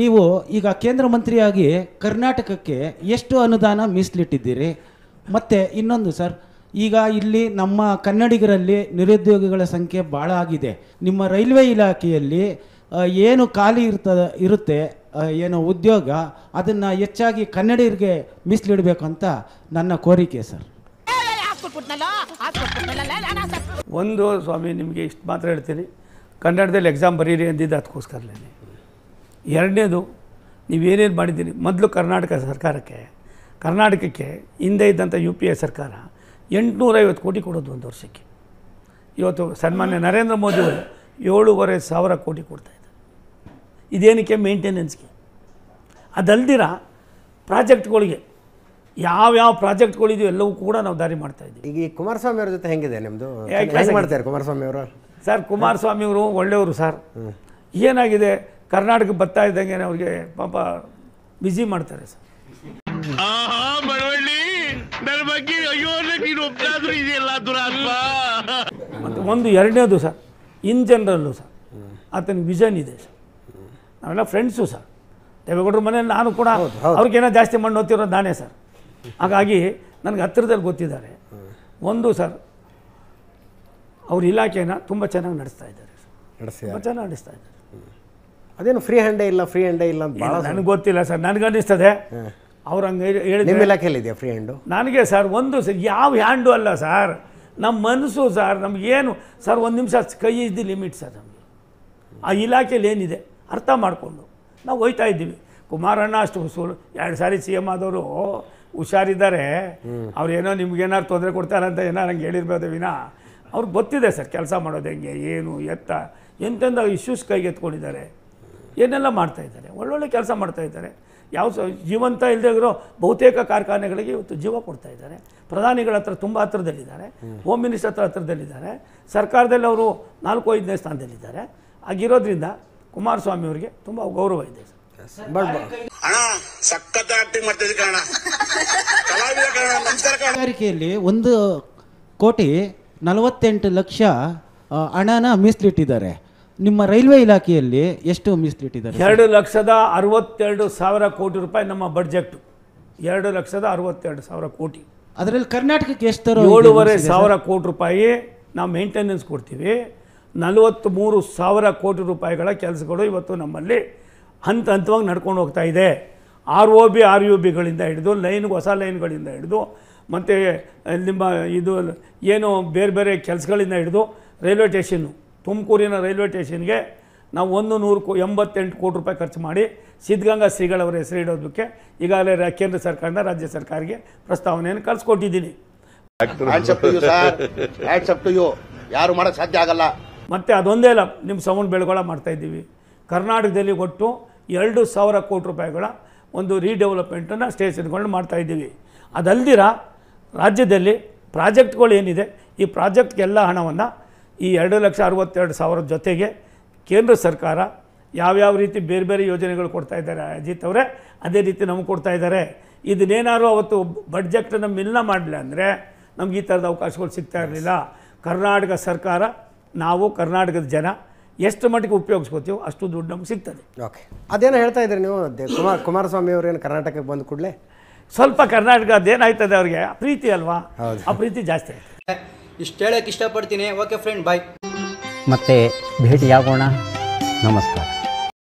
ನೀವು ಈಗ ಕೇಂದ್ರ ಮಂತ್ರಿಯಾಗಿ ಕರ್ನಾಟಕಕ್ಕೆ ಎಷ್ಟು ಅನುದಾನ ಮೀಸಲಿಟ್ಟಿದ್ದೀರಿ? ಮತ್ತು ಇನ್ನೊಂದು ಸರ್, ಈಗ ಇಲ್ಲಿ ನಮ್ಮ ಕನ್ನಡಿಗರಲ್ಲಿ ನಿರುದ್ಯೋಗಿಗಳ ಸಂಖ್ಯೆ ಭಾಳ ಆಗಿದೆ. ನಿಮ್ಮ ರೈಲ್ವೆ ಇಲಾಖೆಯಲ್ಲಿ ಏನು ಖಾಲಿ ಇರುತ್ತೆ ಏನೋ ಉದ್ಯೋಗ, ಅದನ್ನು ಹೆಚ್ಚಾಗಿ ಕನ್ನಡಿಗರಿಗೆ ಮೀಸಲಿಡಬೇಕು ಅಂತ ನನ್ನ ಕೋರಿಕೆ ಸರ್. ಒಂದು ಸ್ವಾಮಿ, ನಿಮಗೆ ಇಷ್ಟು ಮಾತ್ರ ಹೇಳ್ತೀನಿ, ಕನ್ನಡದಲ್ಲಿ ಎಕ್ಸಾಮ್ ಬರೀರಿ ಅಂದಿದ್ದು ಅದಕ್ಕೋಸ್ಕರಲೇ. ಎರಡನೇದು, ನೀವೇನೇನು ಮಾಡಿದ್ದೀರಿ, ಮೊದಲು ಕರ್ನಾಟಕಕ್ಕೆ ಹಿಂದೆ ಇದ್ದಂಥ UPA ಸರ್ಕಾರ 850 ಕೋಟಿ ಕೊಡೋದು ಒಂದು ವರ್ಷಕ್ಕೆ. ಇವತ್ತು ಸನ್ಮಾನ್ಯ ನರೇಂದ್ರ ಮೋದಿಯವರು 7,500 ಕೋಟಿ ಕೊಡ್ತಾಯಿದ್ದಾರೆ. ಇದೇನಕ್ಕೆ? ಮೇಂಟೆನೆನ್ಸ್ಗೆ. ಅದಲ್ದಿರ ಪ್ರಾಜೆಕ್ಟ್ಗಳಿಗೆ ಯಾವ್ಯಾವ ಪ್ರಾಜೆಕ್ಟ್ಗಳಿದೆಯೋ ಎಲ್ಲವೂ ಕೂಡ ನಾವು ದಾರಿ ಮಾಡ್ತಾಯಿದ್ದೀವಿ. ಈಗ ಈ ಕುಮಾರಸ್ವಾಮಿ ಅವ್ರ ಜೊತೆ ಹೆಂಗಿದೆ ನಿಮ್ಮದು? ಹೇಗೆ ಮಾಡ್ತಾರೆ ಕುಮಾರಸ್ವಾಮಿ ಅವರು? ಸರ್, ಕುಮಾರಸ್ವಾಮಿ ಅವರು ಒಳ್ಳೆಯವರು ಸರ್. ಏನಾಗಿದೆ, ಕರ್ನಾಟಕ ಬರ್ತಾ ಇದ್ದಂಗೆ ಅವ್ರಿಗೆ ಪಾಪ ಬ್ಯುಸಿ ಮಾಡ್ತಾರೆ ಸರ್. ಮತ್ತು ಒಂದು ಎರಡನೇದು ಸರ್, ಇನ್ ಜನರಲ್ಲು ಸರ್ ಆತನಿಗೆ ವಿಷನ್ ಇದೆ ಸರ್. ನಾವೆಲ್ಲ ಫ್ರೆಂಡ್ಸು ಸರ್. ದೇವೇಗೌಡರ ಮನೇಲಿ ನಾನು ಕೂಡ ಅವ್ರಿಗೇನೋ ಜಾಸ್ತಿ ಮಣ್ಣು ಓದ್ತಿರೋದು ನಾನೇ ಸರ್. ಹಾಗಾಗಿ ನನಗೆ ಹತ್ತಿರದಲ್ಲಿ ಗೊತ್ತಿದ್ದಾರೆ. ಒಂದು ಸರ್, ಅವ್ರ ಇಲಾಖೆನ ತುಂಬ ಚೆನ್ನಾಗಿ ನಡೆಸ್ತಾ ಇದ್ದಾರೆ ಸರ್. ತುಂಬ ಚೆನ್ನಾಗಿ ನಡೆಸ್ತಾ ಇದ್ದಾರೆ. ಅದೇನು ಫ್ರೀ ಹ್ಯಾಂಡೇ ಇಲ್ಲ ಅಂತ ಭಾಳ ನನಗೆ ಗೊತ್ತಿಲ್ಲ ಸರ್. ನನಗನ್ನಿಸ್ತದೆ ಅವ್ರು ಹಂಗೆ ಹೇಳಿದ. ನಿಮ್ಮ ಇಲಾಖೆಯಲ್ಲಿ ಇದೆಯಾ ಫ್ರೀ ಹ್ಯಾಂಡು? ನನಗೆ ಸರ್ ಒಂದು ಸರ್, ಯಾವ ಹ್ಯಾಂಡು ಅಲ್ಲ ಸರ್, ನಮ್ಮ ಮನಸ್ಸು ಸರ್. ನಮಗೇನು ಸರ್, ಒಂದು ನಿಮಿಷ ಕೈ ಇಸ್ ದಿ ಲಿಮಿಟ್ ಸರ್. ನಮಗೆ ಆ ಇಲಾಖೆಯಲ್ಲಿ ಏನಿದೆ ಅರ್ಥ ಮಾಡಿಕೊಂಡು ನಾವು ಹೋಯ್ತಾ ಇದ್ದೀವಿ. ಕುಮಾರಣ್ಣ ಅಷ್ಟು 2 ಸಾರಿ CM ಆದವರು ಹುಷಾರಿದ್ದಾರೆ. ಅವ್ರೇನೋ ನಿಮ್ಗೇನಾರು ತೊಂದರೆ ಕೊಡ್ತಾರಂತ ಏನಾರು ಹಂಗೆ ಹೇಳಿರ್ಬೋದು ವಿನ ಅವ್ರಿಗೆ ಗೊತ್ತಿದೆ ಸರ್ ಕೆಲಸ ಮಾಡೋದು ಹೆಂಗೆ, ಏನು ಎಂತೆಂಥ ಇಶ್ಯೂಸ್ ಕೈಗೆ ಎತ್ಕೊಂಡಿದ್ದಾರೆ, ಏನೆಲ್ಲ ಮಾಡ್ತಾಯಿದ್ದಾರೆ. ಒಳ್ಳೊಳ್ಳೆ ಕೆಲಸ ಮಾಡ್ತಾಯಿದ್ದಾರೆ. ಯಾವ ಜೀವಂತ ಇಲ್ಲದೆ ಇರೋ ಬಹುತೇಕ ಕಾರ್ಖಾನೆಗಳಿಗೆ ಇವತ್ತು ಜೀವ ಕೊಡ್ತಾಯಿದ್ದಾರೆ. ಪ್ರಧಾನಿಗಳ ಹತ್ರ ತುಂಬ ಹತ್ರದಲ್ಲಿದ್ದಾರೆ, ಹೋಮ್ ಮಿನಿಸ್ಟರ್ ಹತ್ರದಲ್ಲಿದ್ದಾರೆ, ಸರ್ಕಾರದಲ್ಲಿ ಅವರು 4-5ನೇ ಸ್ಥಾನದಲ್ಲಿದ್ದಾರೆ. ಆಗಿರೋದ್ರಿಂದ ಕುಮಾರಸ್ವಾಮಿ ಅವರಿಗೆ ತುಂಬ ಗೌರವ ಇದೆ ಸರ್. ಕೈಗಾರಿಕೆಯಲ್ಲಿ 1,48,00,000 ಹಣನ ಮೀಸಲಿಟ್ಟಿದ್ದಾರೆ. ನಿಮ್ಮ ರೈಲ್ವೆ ಇಲಾಖೆಯಲ್ಲಿ ಎಷ್ಟು ಮೀಸಲಿಟ್ಟಿದ್ದಾರೆ? 2,62,000 ಕೋಟಿ ರೂಪಾಯಿ ನಮ್ಮ ಬಡ್ಜೆಟ್. 2,62,000 ಕೋಟಿ. ಅದರಲ್ಲಿ ಕರ್ನಾಟಕಕ್ಕೆ ಎಷ್ಟು? 7,500 ಕೋಟಿ ರೂಪಾಯಿ ನಾವು ಮೇಂಟೆನೆನ್ಸ್ ಕೊಡ್ತೀವಿ. 43,000 ಕೋಟಿ ರೂಪಾಯಿಗಳ ಕೆಲಸಗಳು ಇವತ್ತು ನಮ್ಮಲ್ಲಿ ಹಂತವಾಗಿ ನಡ್ಕೊಂಡು ಹೋಗ್ತಾ ಇದೆ. ROB RUBಗಳಿಂದ ಹಿಡಿದು ಹೊಸ ಲೈನ್ಗಳಿಂದ ಹಿಡಿದು ಮತ್ತು ನಿಮ್ಮ ಇದು ಏನು ಬೇರೆ ಬೇರೆ ಕೆಲಸಗಳಿಂದ ಹಿಡಿದು ರೈಲ್ವೆ ಸ್ಟೇಷನ್ನು, ತುಮಕೂರಿನ ರೈಲ್ವೆ ಸ್ಟೇಷನ್ಗೆ ನಾವು 188 ಕೋಟಿ ರೂಪಾಯಿ ಖರ್ಚು ಮಾಡಿ ಸಿದ್ಧಗಂಗಾ ಶ್ರೀಗಳವರ ಹೆಸರಿಡೋದಕ್ಕೆ ಈಗಾಗಲೇ ಕೇಂದ್ರ ಸರ್ಕಾರದಿಂದ ರಾಜ್ಯ ಸರ್ಕಾರಕ್ಕೆ ಪ್ರಸ್ತಾವನೆಯನ್ನು ಕಳಿಸ್ಕೊಟ್ಟಿದ್ದೀನಿ. ಯಾರು ಮಾಡೋಕ್ಕೆ ಸಾಧ್ಯ ಆಗಲ್ಲ. ಮತ್ತು ಅದೊಂದೇ ಅಲ್ಲ, ನಿಮ್ಮ ಸೌಂಡ್ ಬೆಳಗೊಳ ಮಾಡ್ತಾಯಿದ್ದೀವಿ. ಕರ್ನಾಟಕದಲ್ಲಿ ಒಟ್ಟು 2,000 ಕೋಟಿ ರೂಪಾಯಿಗಳ ಒಂದು ರೀಡೆವಲಪ್ಮೆಂಟನ್ನು ಸ್ಟೇಷನ್ಗಳನ್ನ ಮಾಡ್ತಾಯಿದ್ದೀವಿ. ಅದಲ್ದಿರ ರಾಜ್ಯದಲ್ಲಿ ಪ್ರಾಜೆಕ್ಟ್ಗಳು ಏನಿದೆ, ಈ ಪ್ರಾಜೆಕ್ಟ್ಗೆಲ್ಲ ಹಣವನ್ನು ಈ 2,62,000 ಜೊತೆಗೆ ಕೇಂದ್ರ ಸರ್ಕಾರ ಯಾವ್ಯಾವ ರೀತಿ ಬೇರೆ ಬೇರೆ ಯೋಜನೆಗಳು ಕೊಡ್ತಾ ಇದ್ದಾರೆ ಅಜಿತ್ ಅವರೇ, ಅದೇ ರೀತಿ ನಮಗೆ ಕೊಡ್ತಾ ಇದ್ದಾರೆ. ಇದನ್ನೇನಾದ್ರು ಅವತ್ತು ಬಡ್ಜೆಕ್ಟನ್ನು ಮಿಲ್ನ ಮಾಡಲಿಲ್ಲ ಅಂದರೆ ನಮ್ಗೆ ಈ ಥರದ ಅವಕಾಶಗಳು ಸಿಗ್ತಾ ಇರಲಿಲ್ಲ. ಕರ್ನಾಟಕ ಸರ್ಕಾರ, ನಾವು ಕರ್ನಾಟಕದ ಜನ ಎಷ್ಟು ಮಟ್ಟಿಗೆ ಉಪಯೋಗಿಸ್ಕೋತೀವೋ ಅಷ್ಟು ದುಡ್ಡು ನಮ್ಗೆ ಸಿಗ್ತದೆ. ಓಕೆ, ಅದೇನೋ ಹೇಳ್ತಾ ಇದ್ರಿ ನೀವು, ಕುಮಾರಸ್ವಾಮಿ ಅವರೇನು ಕರ್ನಾಟಕಕ್ಕೆ ಬಂದ ಕೂಡಲೇ ಸ್ವಲ್ಪ ಕರ್ನಾಟಕ ಅದೇನಾಯ್ತದೆ ಅವ್ರಿಗೆ ಪ್ರೀತಿ ಅಲ್ವಾ, ಆ ಪ್ರೀತಿ ಜಾಸ್ತಿ ಆಯ್ತು. ಇಷ್ಟು ಹೇಳಕ್ಕೆ ಇಷ್ಟಪಡ್ತೀನಿ. ಓಕೆ ಫ್ರೆಂಡ್, ಬಾಯ್. ಮತ್ತೆ ಭೇಟಿಯಾಗೋಣ. ನಮಸ್ಕಾರ.